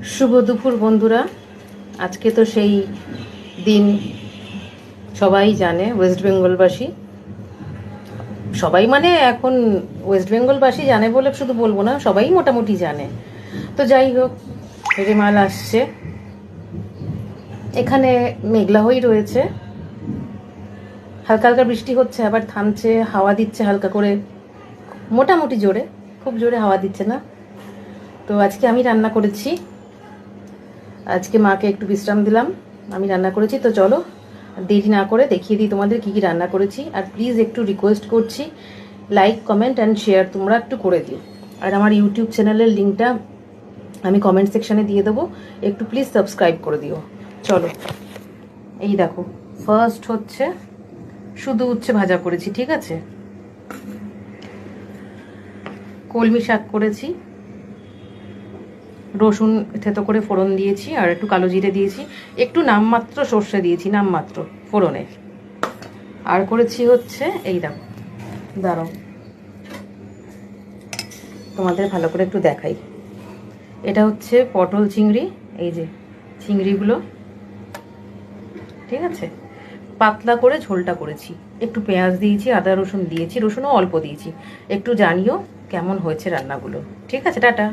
শুভ দুপুর বন্ধুরা। আজকে তো সেই দিন, সবাই জানে ওয়েস্ট বেঙ্গলবাসী, সবাই মানে এখন ওয়েস্ট বেঙ্গলবাসী জানে বলে শুধু বলবো না, সবাই মোটামুটি জানে। তো যাই হোক, রেমাল আসছে। এখানে মেঘলা হয়েই রয়েছে, হালকা হালকা বৃষ্টি হচ্ছে, আবার থামছে, হাওয়া দিচ্ছে হালকা করে, মোটামুটি জোরে, খুব জোরে হাওয়া দিচ্ছে না। তো আজকে আমি রান্না করেছি, আজকে মাকে একটু বিশ্রাম দিলাম, আমি রান্না করেছি। তো চলো দেরি না করে দেখিয়ে দিই তোমাদের কী কী রান্না করেছি। আর প্লিজ একটু রিকোয়েস্ট করছি, লাইক কমেন্ট অ্যান্ড শেয়ার তোমরা একটু করে দিও। আর আমার ইউটিউব চ্যানেলের লিঙ্কটা আমি কমেন্ট সেকশানে দিয়ে দেবো, একটু প্লিজ সাবস্ক্রাইব করে দিও। চলো, এই দেখো, ফার্স্ট হচ্ছে শুধু উচ্ছে ভাজা করেছি, ঠিক আছে। কলমি শাক করেছি, রসুন থেতো করে ফোড়ন দিয়েছি, আর একটু কালো জিরে দিয়েছি, একটু নামমাত্র সর্ষে দিয়েছি, নামমাত্র ফোড়নে। আর করেছি হচ্ছে এই দেখো, দাঁড়াও তোমাদের ভালো করে একটু দেখাই। এটা হচ্ছে পটল চিংড়ি, এই যে চিংড়িগুলো, ঠিক আছে, পাতলা করে ঝোলটা করেছি, একটু পেঁয়াজ দিয়েছি, আদা রসুন দিয়েছি, রসুনও অল্প দিয়েছি। একটু জানিও কেমন হয়েছে রান্নাগুলো, ঠিক আছে। টাটা।